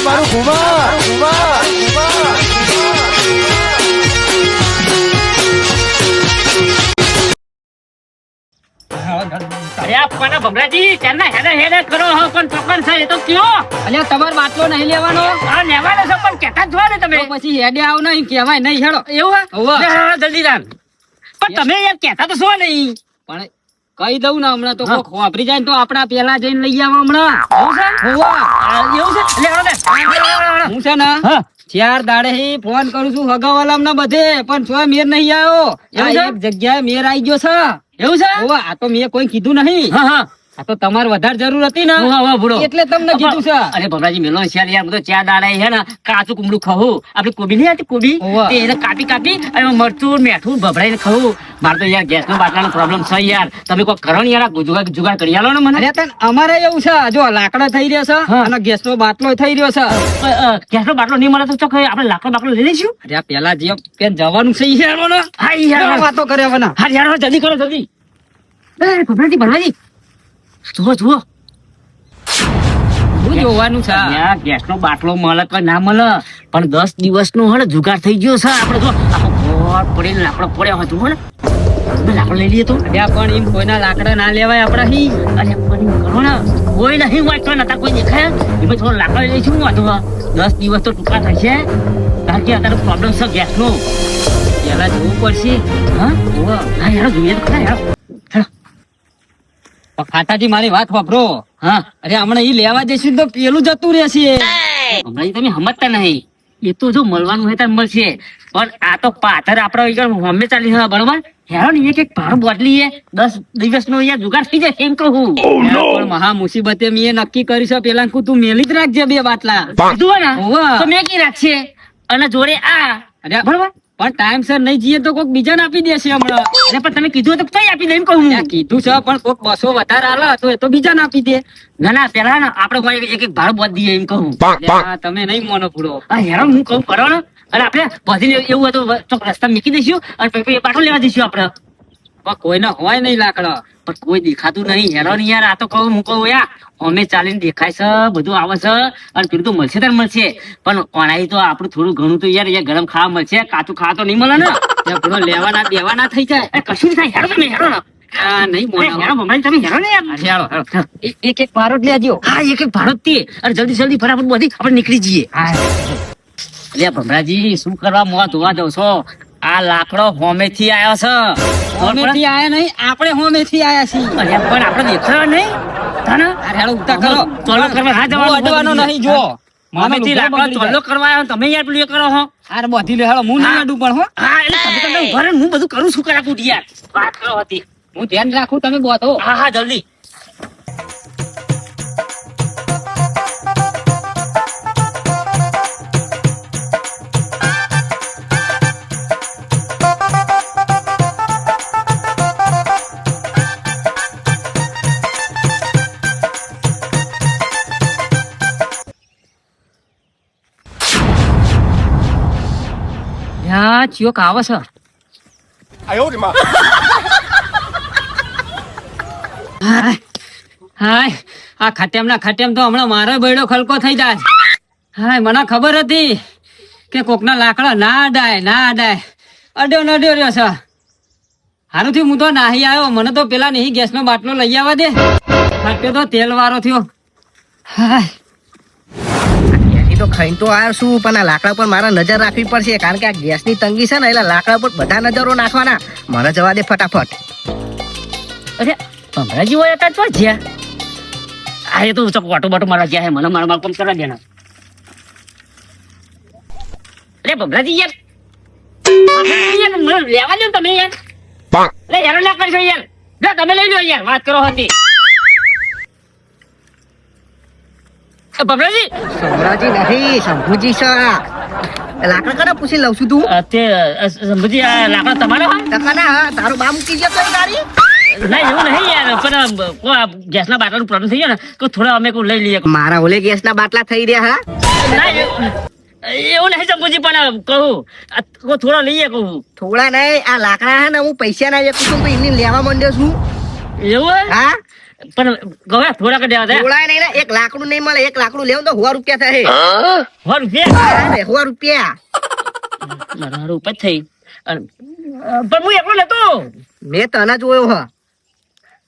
મારું ઘુમા ભમરાજી ક્યારના હેડે કરો હો પણ ચોકન છે એ તો કયો અલ્યા તમારો બાટલો નહીં લેવાનો હા લેવાનો છે પણ કેતા જ ને તમે તો પછી હેડે આવ નહીં કહેવાય નહીં હેડો એવું હોવે. જલ્દી રામ પણ તમે યાર કેતા તો શું નહીં પણ કહી દઉં ને હમણાં તો હા. કોક વાપરી જાય ને તો આપણા પેલા જઈને લઈ આવો હમણાં એવું છે હોવે. એવું છે લે આવો ને હું છે ને હા 4 દાડે ફોન કરું છું હગાવાલામ ના બધે પણ છો મેર નહીં આવ્યો એવું છે? આ એક જગ્યાએ મેર આવી ગયો છે એવું છે હોવે. આ તો મેં કોઈ કીધું નહીં હા હા આ તો તમારે વધારે જરૂર હતી ને હા ભૂડો એટલે તમને કીધું છે અરે ભમરાજી મેલો છે યાર બધો ચા દાડા છે ને કાચું કુમડું ખાવું આપડી કોબી નહીં આવતી કોબી હોવે. તે એને કાપી અને મરચું મેઠું ભભરાઈને ખાવું મારે તો યાર ગેસ નો બાટલાનો પ્રોબ્લેમ છે યાર તમે કોઈ કરો ને યાર જુગાડ કરી આલો ને મને અરે તન અમારે એવું છે જો લાકડા થઈ રહ્યા છે હા. અને ગેસ નો બાટલો થઈ રહ્યો છે ગેસ નો બાટલો નહીં મળે તો ચોક આપણે લાકડો બાટલો લઈ લઈશું અરે આ પેલા જે કે જવાનું છે ઈ હેડો ને હા કેવા વાતો કરે વના હા યાર જલ્દી કરો જલ્દી એ ભમરાજી જુઓ હું જોવાનું છે ગેસ નો બાટલો મળે કે ના મળે પણ 10 દિવસનો હે જુગાડ થઈ ગયો છે આપણે જો આખો ઘોર પડીને લાકડો પડ્યો હતો હે ને લાકડો લઈ લઈએ તો અરે પણ એમ કોઈના લાકડા ના લેવાય આપડા હી અરે પણ એમ કરો ને કોઈ નહીં વાંચતો નતા કોઈ દેખાય એમાં થોડો લાકડો લઈ લઈશું વાંધો 10 દિવસ તો ટૂંકા થશે કારણ કે અત્યારે પ્રોબ્લેમ છે ગેસ નો પેલા જોવું પડશે હા હા યાર જોઈએ તો ખરા યાર હેડો. પણ ખાતાજી મારી વાત વાપરો હા અરે હમણાં ઈ લેવા જઈશું તો પેલું જતું રહેશે હમણાં તમે સમજતા નહીં એ તો જો મળવાનું હોય તો મળશે પણ આ તો પાથર આપડે હમે ચાલી છે બરોબર હેરો ને એક ભાડું બોટલી 10 દિવસનો યાર જુગાડ થઈ જાય એમ કહું પણ મહા મુસીબતે મેં નક્કી કર્યું છે પેલા કુ તું મેલી જ રાખજે 2 બાટલા કીધું ને હોવે. તો મેં કી રાખશે અને જોડે આ અરે બરોબર પણ ટાઈમ સર નહીં જઈએ તો કોક બીજાને આપી દેશે હમણાં અરે પણ તમે કીધું તો કઈ આપી દે એમ કહું હું. ત્યાં કીધું છે પણ કોક 200 વધારે આલે તો એ તો બીજાને આપી દે ના ના પેલા ને આપડે કોઈ એક ભાડું બોટ દઈએ એમ કહું આ તમે નહીં મોનો પૂરો આ હેરાન હું કહું કરો ને અને આપણે બધીને એવું હતું ચોક રસ્તા મૂકી દઈશું અને પછી પાછો લેવા દઈશું આપણે પણ કોઈને હોય નહીં લાકડા પણ કોઈ દેખાતું નહીં હેરાન યાર આ તો કહું હું કહું યાર અમે ચાલીને દેખાય છે બધું આવે છે અને પેલું તો મળશે તાર મળશે પણ ઓણાઈ તો આપણું થોડું ઘણું તો યાર ગરમ ખાવા મળશે કાચું ખાવા તો નહીં મળે ને ત્યાં પૂરો લેવાના દેવાના થઈ જાય એ કશું નહીં થાય હેરો તમે હેરો ને આ નહીં મોનો હેરો ભમરાજી તમે હેરો ને યાર હેળો હેળો એક એક પારો જ લેજો હા એક ભારત થી અને જલ્દી ફટાફટ બધી આપણે નીકળી જઈએ અરે ભમરાજી શું કરવા મોં ધોવા દો છો આ લાકડો હોમેથી આવ્યો છે હોમેથી આયા નહીં આપણે હોમેથી આયા છીએ અરે પણ આપણે દેખાવા નહીં તને અરે હેળો ઉતા કરો ચોલો કરવા હા હું અડવાનો નહીં જો હોમેથી લાકડો ચોલો કરવા આવ્યો તમે યાર પેલું એ કરો હો હાર બોધી લે હેળો હું નહીં અડું પણ હો હા એટલે તમે ઉભા રહો ને, હું બધું કરું છું કરા કુટી યાર વાત કરો હતી હું ધ્યાન રાખું તમે બોધો હા હા જલ્દી યા ચિયોક આવે છે હાય હાય આ ખાટેમ તો હમણાં મારો બેડો ખલકો થઈ જાય હાય મને ખબર હતી કે કોકના લાકડા ના અડાય અડ્યો ને અડ્યો રહ્યો છે હારું થયું હું તો નાહી આવ્યો મને તો પેલા નહીં ગેસનો બાટલો લઈ આવવા દે ખાટ્યો તો તેલ વાળો થયો હાય એ તો ખાઈને તો આવ્યો છું પણ આ લાકડા પર મારે નજર રાખવી પડશે કારણ કે આ ગેસની તંગી છે ને એટલે લાકડા પર બધા નજરો નાખવાના મને જવા દે ફટાફટ અરે ભમરાજી હોય હતા તો જ્યાં આ એ તો ચોક વાટો બાટો મારા જ્યાં હે મને મારા બાળકો કરવા દેના અરે ભમરાજી યાર મને લેવા દો તમે યાર અરે યાર ના કરશો યાર જો તમે લઈ લો યાર વાત કરો હતી ભમરાજી સમરાજી નહીં શંભુજી છે લાકડા કરા પૂછી લઉં છું તું તે સંભુજી આ લાકડા તમારા હોય ટકાના હા તારો બા મૂકી ગયો તો એ ગાડી ના એવું નહીં યાર પણ ગેસના બાટલાનું પ્રોબ્લેમ થઈ ગયો ને તો થોડા અમે કોઈ લઈ લઈએ મારા ઓલે ગેસના બાટલા થઈ રહ્યા હા ના એવું નહીં શંભુજી પણ કહું થોડા લઈએ કહું થોડા નહીં આ લાકડા હે ને હું પૈસા ના વેચું છું તો એની લેવા માંડ્યો છું એવું હા પણ ગવા થોડાક દેવા દે થોડાય નહીં ને, એક લાકડું નહીં મળે, એક લાકડું લેવું તો 100 રૂપિયા થાય. રૂપિયા અરે, 100 રૂપિયા. મારા ઉપર થઈ પણ હું એકલો લેતો મેં તને જોયો હ.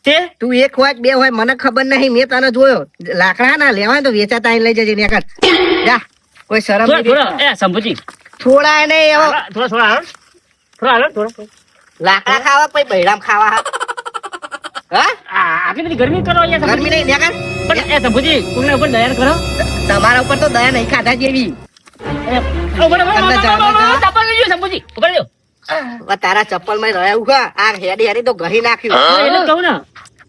તે તું એક હોય કે બે હોય મને ખબર નહીં, મેં તને જોયો. લાકડા ના લેવાય તો વેચાતા અહીં લઈ જજે ને કર. જા, કોઈ શરમ થોડા નહીં. થોડા એ સંભુજી થોડાય નહીં હવે. થોડા હાલો થોડા હાલો થોડા લાકડા ખાવા પછી બૈરામ ખાવા હા? આટલી બધી ગરમી કરો અહીંયા ગરમી નહીં નેકર. પણ એ સંભુજી કોઈના ઉપર દયા કરો તમારા ઉપર તો દયા નહીં ખાધા જેવી. સંભુજી ઉપર જો તારા ચપ્પલ માં રહ્યું કા આ હેડી હેડી તો ઘરી નાખ્યું. એટલે કહું ને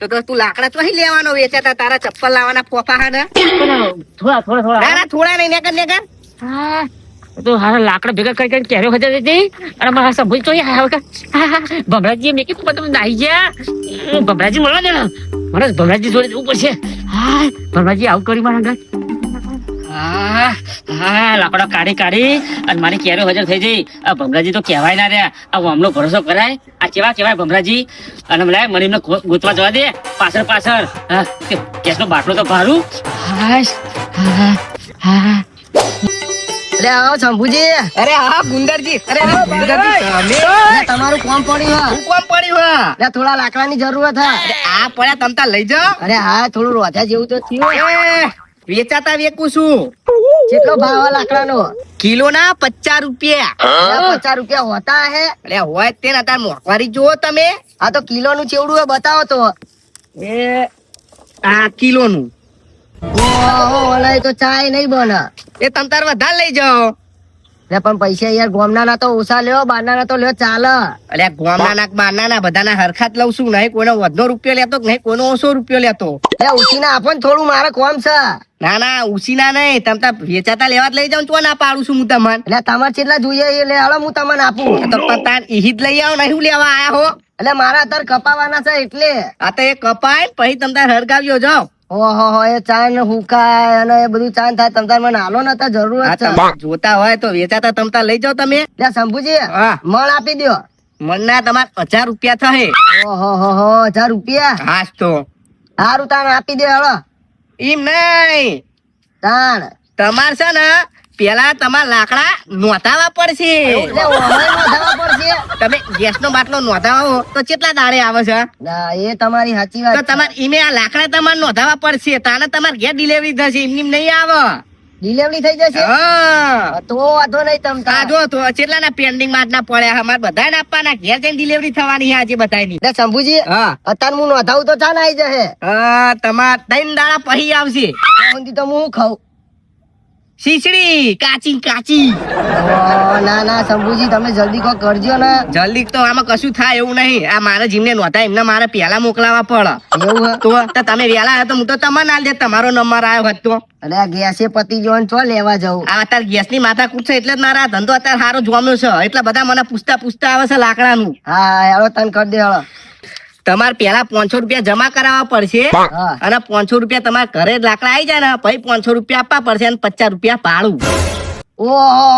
તો તું લાકડા તો અહીં લેવાનો વેચાતા, તારા ચપ્પલ લાવવાના ફોફા હા ને? પણ થોડા થોડા થોડા ના ના થોડા નહીં નેકર નેકર. હા તો હારા લાકડા ભેગા કરી કરીને ક્યારે હજાર હતી અને મારા સંભુજી તો ભમરાજી મેં કીધું તમે નાઈ ગયા ભમરાજી મળવા દે ને મારે ભમરાજી જોડે જવું પડશે. હા ભમરાજી આવું કરી મારા ઘર. હા હા લાકડા કાઢી કાઢી અને મારી ક્યારે હજાર થઈ જઈ. આ ભમરાજી તો કહેવાય ના રહ્યા, આ હમણો ભરોસો કરાય. આ કેવા કહેવાય ભમરાજી. અને મને એમને ગોતવા જવા દે પાછળ પાછળ. હા ગેસનો બાટલો તો ભારું. હા હા હા અરે આવો શંભુજી. અરે હા ગુંદરજી. અરે ગુંદરજી તમે તમારું કોમ પડ્યું હા? શું કોમ પડ્યું હા? અરે થોડા લાકડાની જરૂરત હા. અરે આ પડ્યા તમ તાર લઈ જાઓ. અરે હા થોડું રોધા જેવું તો થયું. વેચાતા વેકું છું. કેટલો ભાવ આ લાકડાનો? કિલો ના 50 રૂપિયા. 50 રૂપિયા હોતા હે? અરે હોય તે ને તાર મોંઘવારી જુઓ તમે. આ તો કિલો નું ચેવડું હે બતાવો તો. એ આ કિલો નું. ઓહો ઓલાય તો ચાય નહીં બને. એ તમ તાર વધારે લઈ જાઓ. અરે પણ પૈસા યાર ગોમના ના તો ઓછા લ્યો, બારના ના તો લ્યો ચાલે. અરે ગોમના ના બારના ના બધાના હરખાત લઉં છું. નહીં કોઈનો વધનો રૂપિયો લેતો નહીં કોઈનો ઓછો રૂપિયો લેતો. અરે ઉસીના આપો ને થોડું, મારે કોમ છે. ના ના ઉસીના નહીં, તમ તાર વેચાતા લેવા જ લઈ જાઉં તો ના પાડું છું હું તમને. એટલે તમારે કેટલા જોઈએ એ લે હાલો હું તમને આપું. તો તાર ઈહી જ લઈ આવો નહીં લેવા આયા હો. એટલે મારા અત્યારે કપાવાના છે એટલે. આ તો એ કપાય પછી તમ તાર હરગાવ્યો જાઓ. ઓહો એ ચાંદ હુકાય અને એ બધું ચાંદ થાય તમતાર મને હાલો ને તો જરૂરત છે. જોતા હોય તો વેચાતા તમતાર લઈ જાઓ તમે. શંભુજી મણ આપી દો. મણ ના તમારે 1000 રૂપિયા થાય. ઓહો 1000 રૂપિયા? હાસ તો સારું તાણ આપી દે હળો. એમ નહીં તાણ તમાર છે ને પેલા તમારા લાકડા નોંધાવા પડશે. તમે ગેસ નો બાટલો નોંધાવો તો કેટલા દાડે આવે છે? એ તમારી સાચી વાત. તો તમારે ઈમે આ લાકડા તમારે નોંધાવા પડશે, તાને તમારે ઘેર ડિલિવરી થશે, એમની નહીં આવે. ડિલિવરી થઈ જશે? હા તો વાંધો નહીં. તમ જો તો કેટલા ના પેન્ડિંગ માં ના પડ્યા અમારે બધા ને આપવાના, ઘેર જઈને ડિલિવરી થવાની આજે બધાની. શંભુજી અત્યારે હું નોંધાવું તો ચાલ આવી જશે. તમારે 3 દાડા પછી આવશે. તો હું ખાઉં શીશડી કાચી કાચી. ના ના શંભુજી તમે જલ્દી કો કરજો ને. જલ્દી તો આમાં કશું થાય એવું નહીં. આ મારા જીમને નોતા એમને મારે પેલા મોકલાવા પડે. એવું તો તમે વેલા આવ્યો તો હું તો તમને ના દે, તમારો નંબર આવ્યો હતો. અરે આ ગેસે પતી ગયો ચો લેવા જવું. આ અત્યારે ગેસ ની માથા કૂટશે એટલે જ મારા ધંધો અત્યારે સારો જોમ્યો છે. એટલે બધા મને પૂછતા આવે છે લાકડાનું. હા હેળો તને કરી દે હેળો. તમારે પેલા 500 રૂપિયા જમા કરાવવા પડશે અને 500 રૂપિયા તમારા ઘરે લાકડા આવી જાય ને પછી 500 રૂપિયા આપવા પડશે અને 50 રૂપિયા ભાડું. ઓહો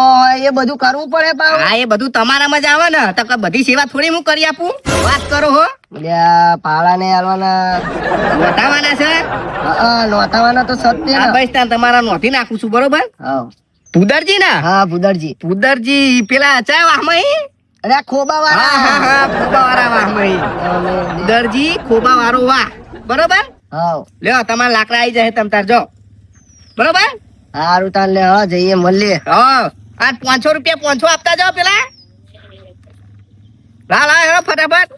એ બધું કરવું પડે પાછું? હા એ બધું તમારામાં જ આવે ને. તો બધી સેવા થોડી હું કરી આપું? વાત કરો હો. ભાડા ને આલવાના નોંધાવાના છે? નોંધાવાના તો સત્ય. બસ તમારા નોંધી નાખું છું બરોબર. ભુદરજી ને? હા ભુદરજી. ભુદરજી પેલા ચા વાહમાં અરે ખોબા વાળા. હા ખોબા વાળા વાહ મહી દરજી ખોબા વાળો વાહ બરોબર. લ્યો તમારા લાકડા આવી જાય તમ તાર જો બરોબર. સારું તાર લે જઈએ મળીએ. આ 500 રૂપિયા 500 આપતા જાઓ પેલા. લા હેડો ફટાફટ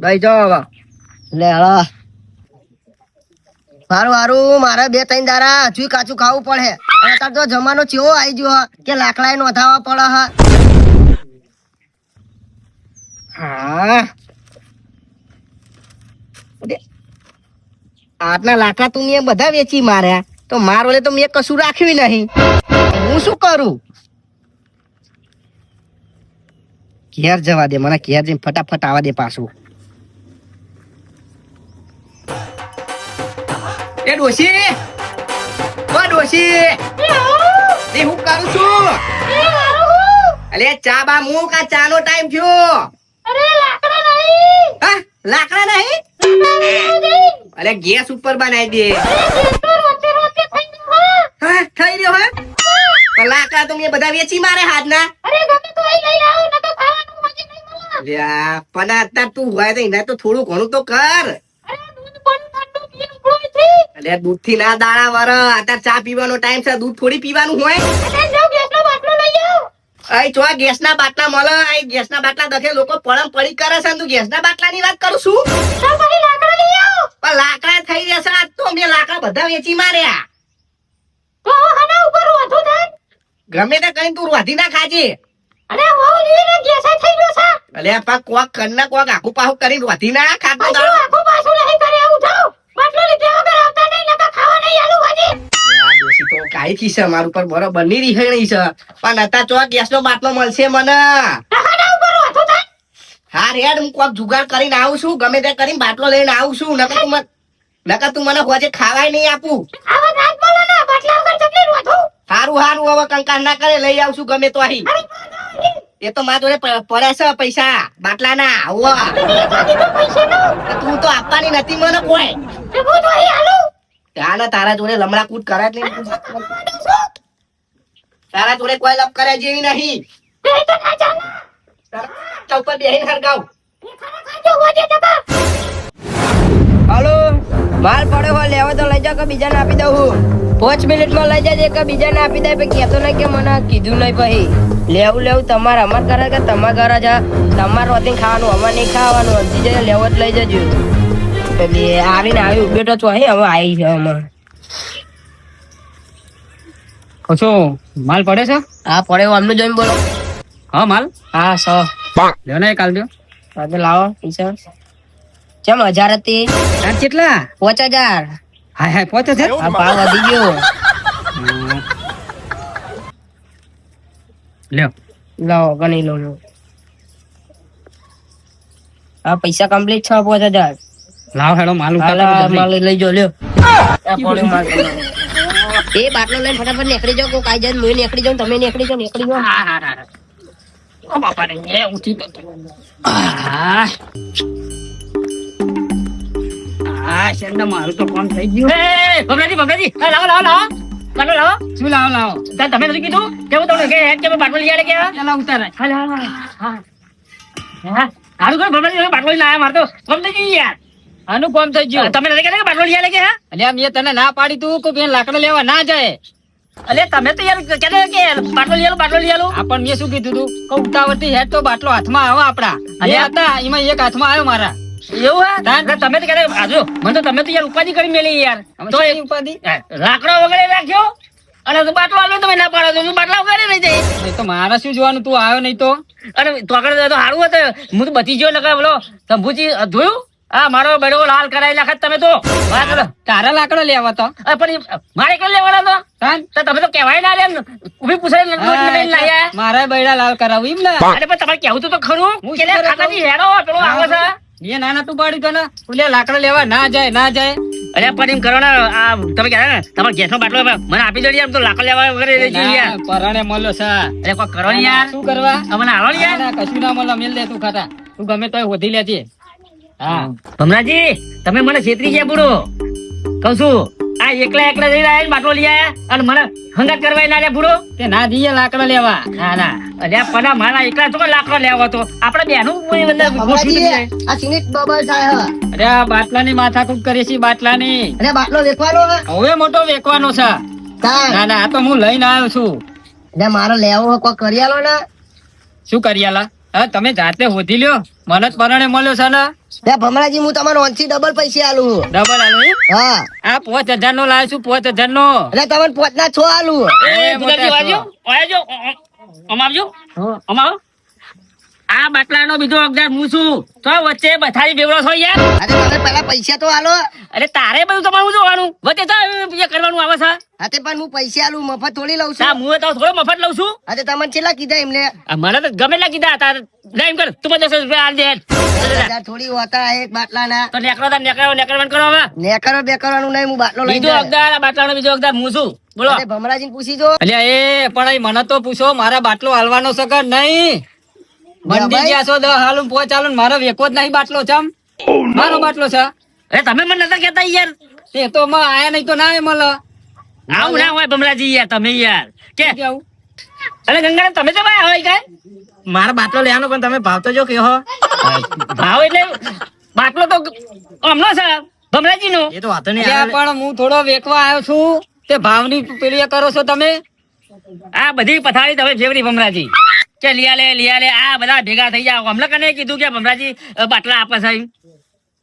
લઈ જાઓ હવે. લે હેડો સારું મારે 2-3 દાડા હજુ કાચું ખાવું પડે. અત્યારે તો જમાનો ચેવો આવી ગયો કે લાકડા નોંધાવા પડે. આટલા લાકડા તું મેં બધા વેચી માર્યા તો મારો તો મેં કશું રાખ્યું નહીં. હું શું કરું? ઘેર જવા દે મને. ઘેર જઈને ફટાફટ આવવા દે પાછું. એ ડોશી હું કરું છું? અલે ચા બા મૂક, આ ચા નો ટાઈમ થયો. અરે લાકડા નહીં. હા લાકડા નહીં? અરે ગેસ ઉપર બનાવી દે. હા, થઈ રહ્યો હે તો લાકડા તો મેં બધા વેચી મારે હાથના. લ્યા, પણ અત્યારે તું હોય તો એના તો થોડું ઘણું તો કર. અરે દૂધ થી ના દાડા વર, અત્યારે ચા પીવાનો ટાઈમ છે, દૂધ થોડી પીવાનું હોય. અહીં જો ગેસ ના બાટલા મળે, અહીં ગેસ ના બાટલા દખે લોકો પડમ પડી કરે છે, તું ગેસ ના બાટલા ની વાત કરું છું. પણ લાકડા થઈ જશે, આજ તો મેં લાકડા બધા વેચી માર્યા. ગમે તે કરીને તું રોધી ના ખાજે. અલે પા કોક કરના કોક આખું પાહું કરી રોધી ના ખાતો દાડો. ડોશી તો કાઈ થી છે મારું પર બરોબર ની રીહણી છે, પણ અત્યારે ચોક ગેસ નો બાટલો મળશે મને. હા રેડ, હું કોક જુગાડ કરીને આવું છું, ગમે તે કરીને બાટલો લઈને આવું છું. નકર તું મને હોજે ખાવાય નહીં આપું. હારું હારું, હવે કંકાસ ના કરે, લઈ આવશું ગમે તો અહીં. એ તો મારા જોડે પડે છે પૈસા બાટલા ના. તું તો આપવાની નથી મને કોઈ. ત્યાં તારા જોડે લમડા કૂદ કરે જ નહીં. તારા જોડે કોઈ લપ કરે જેવી નહીં. ઉપર બેહીને હરગાવ. હાલો, માલ પડ્યો હોય લેવો તો લઈ જાઓ કે બીજાને આપી દઉં હું. 5 મિનિટમાં લઈ જાજે કે બીજાને આપી દે. પછી કહેતો નહીં કે મને કીધું નહીં. પછી લેવું તમારે અમાર કરે કે તમારા ઘરે છે, તમારે રોતી ખાવાનું, અમારે નહીં ખાવાનું. સમજી જાય, લેવો જ લઈ જજો. એટલે આવીને આવી ઉભેટો છો અહીં, હવે આવી છે અમારે. ઓછો માલ પડે છે? હા પડ્યો, અમને જોઈને બોલો. હા માલ, હા 100 લ્યો ને કાલ દો. તો લાવો પૈસા. ચમ 1000 હતી? આ કેટલા? 5000. હાય હાય, 5000. આ ભાવ વધી ગયો. લ્યો લાવો ગણી લો. આ પૈસા કમ્પ્લીટ 5000. લાવ હેડો માલ ઉતારો જલ્દી. માલ લઈ જાઓ, લ્યો. આ પડ્યો માલ. એ બાટલો લઈને ફટાફટ નીકળી જાઓ. કોઈ કાઈ જાય, હું નીકળી જાઉં, તમે નીકળી જાઓ. હા હા હા. ઓ બાપા રે, એ ઊંચી તો. આ શેરડા મારું તો કામ થઈ ગયું. એ બબલાજી, લાવો બાટલો લાવો. શું લાવો? તમે નથી કીધું કેવું તમને કે હેડ કે બાટલો લઈ આલે કે ચાલો ઉતાર. હા હારું કર બબલાજી, બાટલો લઈને આયા. માર તો કામ થઈ ગયું યાર. આનું કામ થઈ ગયું. તમે નથી કહેતા કે બાટલો લઈ આલે કે? અલ્યા મેં તને ના પાડી તું કે બેન લાકડા લેવા ના જાય. અલે તમે તો યાર કહેતા કે બાટલો લઈ આલો. આ પણ મેં શું કીધું તું કે ઉતાવળથી હેડ તો બાટલો હાથમાં આવે આપડા. અલે હતા એમાં એક હાથમાં આવ્યો મારા. એવું હે? તમે તો કહેતા આજુ મને તો તમે તો યાર ઉપાધિ કરી મેલી યાર. તો એ ઉપાધિ લાકડો વગેરે રાખ્યો અને બાટલો આલો તમે ના પાડો તો બાટલા વગેરે નહીં જાય. એ તો મારા શું જોવાનું, તું આવ્યો નહીં તો. અરે તો આગળ તો સારું હતું, હું તો બધી ગયો. નકર બોલો શંભુજી જોયું, આ મારો બેડો લાલ કરાવી નાખત તમે તો. તારા લાકડો લેવા તો પણ મારે એકલો લેવાના તો તમે તો કહેવાય ના લે. ઉભી પૂછાય મારા બેડા લાલ કરાવું એમ ને. અરે પણ તમારે કેવું તો ખરું કે ખાતાની હેડો પેલો આવે છે. એ નાના તું પાડી તો ને ઓલે લાકડો લેવા ના જાય. અરે પણ એમ કરો ને, આ તમે કહેતા ને તમારા ગેસ નો બાટલો મને આપી દો યાર, તો લાકડો લેવા વગેરે પરાણે મળ્યો છે. અરે કોઈ કરો યાર, શું કરવા મને આવો યાર. કશું ના મળે, મેલ દે તું ખાતા. તું ગમે તો વધી લેજે. હા ભમરાજી, તમે મને છેતરી ગયા બુડો કઉ છું. આ એકલા જઈને આયા બાટલો લઈ આયા અને મને હંગાત કરવા ના લે બુડો. તે ના દઈએ લાકડો લેવા. ના અલ્યા પણ મારા એકલા તો લાકડો લેવો તો આપણે બેનું આ સિનિટ બબલ થાય. અરે આ બાટલાની માથાકૂટ કરીએ છીએ, બાટલાની. અરે બાટલો વેચવાનો હવે મોટો વેકવાનો છે. ના આ તો હું લઈને આવ્યો છું. એટલે મારો લેવો કોઈ કરી આલો ને. શું કરી આલા? હા તમે જાતે હોધી લ્યો, મને જ પરણે મળ્યો છે ને. ભમરાજી, હું તમારો 1 ડબલ પૈસા આલું. ડબલ આલું? હા. આ 5000 નો લાવ્યો છું, 5000 નો. એટલે તમને 5 ના 6 આલું. અમારો આ બાટલાનો બીજો અગદાર હું છું. તો વચ્ચે બથારી બેવડો છો યાર. અરે મને પહેલા પૈસા તો આલો. અરે તારે બધું તમારું જોવાનું, વચ્ચે તો કરવાનું આવે છે. હાતે પણ હું પૈસા આલું, મફત થોડી લઉં છું. હું તો થોડો મફત લઉં છું. હાતે તમને કેટલા કીધા એમને? મને તો ગમે એટલા કીધા. તાર એમ કર, તું 10 રૂપિયા આલ દે. થોડી હોતા એક બાટલાના. તો નેકરવાનું કરો હવે. નેકરો બેકરવાનું નહીં, હું બાટલો લઈ બીજો અગદાર, આ બાટલાનો બીજો અગદાર હું છું. બોલો ભમરાજીને પૂછી જો. અલ્યા એ પણ મને તો પૂછો, મારા બાટલો હાલવાનો છે કે નહીં? મંડી ગયા છો 10 હાલું 5 હાલું, મારો વેકો જ નહીં બાટલો. ચમ મારો બાટલો છે. અરે તમે મને નતા કહેતા યાર. તે તો માં આયા નહીં તો ના આવે મળે. આવું ના હોય ભમરાજી યાર, તમે યાર કે કેવું? અરે ગંગા તમે તો ભાઈ હોય કાંઈ? મારા બાટલો લેવાનો પણ તમે ભાવ તો જો કે હો. ભાવ એટલે બાટલો તો હમણો છે ભમરાજી નો. એ તો વાતો નહીં અલ્યા, આવે. પણ હું થોડો વેકવા આવ્યો છું તે ભાવની પેલી કરો છો તમે. આ બધી પથારી તમે ફેવરી ભમરાજી કે લિયા લે આ બધા ભેગા થઈ જાવ. હમણાં કને કીધું કે ભમરાજી બાટલા આપે છે એમ?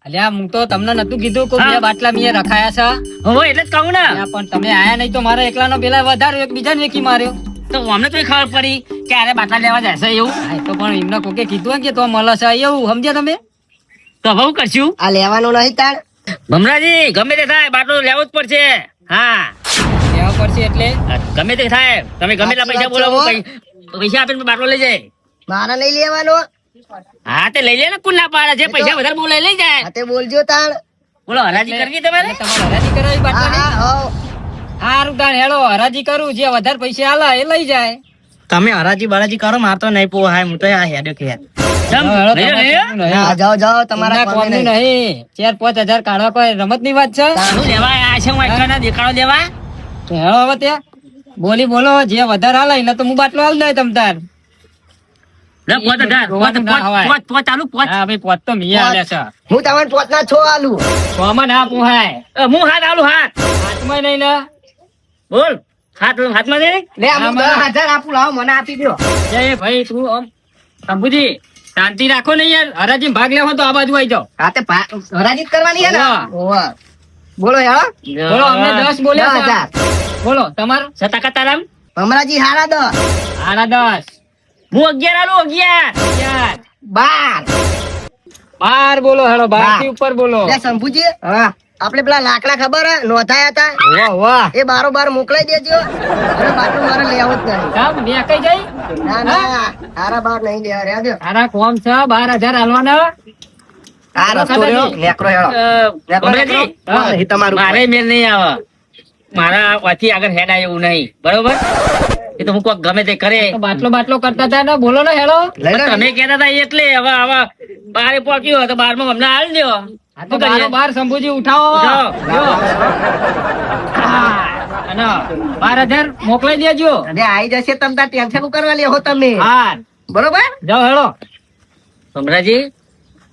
અલ્યા હું તો તમને નતું કીધું કે હા. બે બાટલા મેં રખાયા છે. હવે એટલે જ કહું ને. અલ્યા, પણ તમે આયા નહીં તો મારા એકલાનો પેલા વધારે એકબીજાને વેકી માર્યો. તો અમને તો ખબર પડી કે અરે બાટલા લેવા જશે એવું. હા, એ તો પણ એમને કોકે કીધું હોય કે તો મળે છે એવું સમજ્યા તમે. તો હવે હું કરશું આ લેવાનું નહીં તાણ. ભમરાજી? ગમે તે થાય બાટલો લેવો જ પડશે. હા લેવા પડશે એટલે ગમે તે થાય તમે ગમે એટલા પૈસા બોલો, હું પૈસા આપીને બાટલો લઈ જાય. મારા નહીં લેવાનો. હા તે લઈ લે ને, કુલ ના પાડે. જે પૈસા વધારે બોલે લઈ જાય. આ તે બોલજો તાણ. બોલો હરાજી કરવી તમારે? તમારે હરાજી કરાવી બાટલાની? હા, હા, હો. હારું તાણ હેડો હરાજી કરું, જે વધારે પૈસા આલે એ લઈ જાય. તમે હરાજી બરાજી કરો, માર તો નહીં પોહાય. હું તો આ હેડ્યો કે હેડ. ચમ, હેડો, લઈ લો, લઈ લો. તમારે હા, જાઓ જાઓ તમારા ના, કોમે કોમનું નહીં. નહીં. 4-5 હજાર કાઢવા કોઈ રમત ની વાત છે. શું લેવા આયા છે? હું એકલાના દેખાડો દેવા? તો હેડો હવે ત્યાં બોલો જે વધારે હાલે એને તો હું બાટલો હાલ દે તમ તાર. લે, પોત હજાર, રોવાનું ના હવાય. પોત ચાલુ, પોત. હા ભાઈ પોત તો મીયા આલે છે. હું તમને પોતના છો આલું. છમાં ના પુહાય. હું હાથ આલું, હાથ. હાથમાં નહીં ને. બોલ, હાથમાં દે. લે હું આમાં. 10,000 આપું, લાવો મને આપી દો. એ ભાઈ તું આમ શંભુજી શાંતિ રાખો ને યાર. હરાજી ભાગ લેવો તો આ બાજુ આવી જાઓ. હા તે હરાજી જ કરવાની છે ને. હોવા. હોવા. બોલો યાર. બોલો અમને 10 બોલ્યા છે. 10,000. બોલો તમાર સતાકા તારામ? ભમરાજી હારા 10. આના 10 હું 11 આલું, 11. 12. 12 બોલો હેડો 12 થી ઉપર બોલો. લે શંભુજી, આપણે પેલા લાકડા ખબર હે નોંધાયા હતા, વાહ વાહ. એ બારોબાર મોકલાઈ દેજો. અને બાટલું મારે લેવું જ નહીં. કામ બે કઈ જાય. ના ના હારા બાર નહીં લેવા રહ્યા દો. આના કોમ છે 12,000 હાલવાના. આ રસ્તો રહ્યો નેકરો હેડો. ભમરાજી, હા, એ તમારું મારે મેળ નહીં આવે. મારા વાથી આગળ હેડ આવે એવું નહીં, બરોબર? એ તો હું કોક ગમે તે કરે. તો બાટલો કરતા હતા ને બોલો ને હેડો. લઈ લો. તમે કહેતા હતા એટલે હવે બારે પોક્યો તો 12 અમને હાલ દો. આ તો 12 શંભુજી ઉઠાવો. ઉઠાવો. લ્યો. હા, અને 12,000 મોકલાઈ દેજો. અને આઈ જશે તમ તાર ટેન્શન કરવા લેહો તમે. હા બરોબર. જાઓ હેડો. ભમરાજી,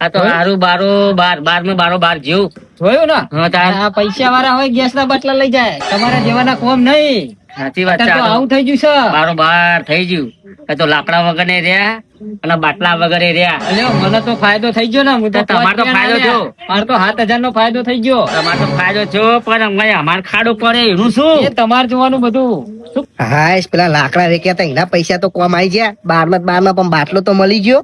આ તો હારું બાર જેવું. જોયું ને હા, તાર. આ પૈસા વાળા હોય ગેસ ના બાટલા લઈ જાય. તમારા જેવાના કોમ નહીં. સાચી વાત છે. અત્યારે તો આ આવું થઈ ગયું છે. બાર થઈ ગયું. આ તો લાકડા વગર ને રહ્યા અને બાટલા વગર રહ્યા. અલ્યો મને તો ફાયદો થઈ ગયો ને. હું તો તમારે તો ફાયદો થયો. મારે તો 7,000 નો ફાયદો થઈ ગયો. તમારે તો ફાયદો થયો પણ અમારે ખાડો પડે એનું શું? એ તમારે જોવાનું બધું. હા પેલા લાકડા રેક્યા હતા એના પૈસા તો કોમ આવી ગયા. 12 માં પણ બાટલો તો મળી ગયો.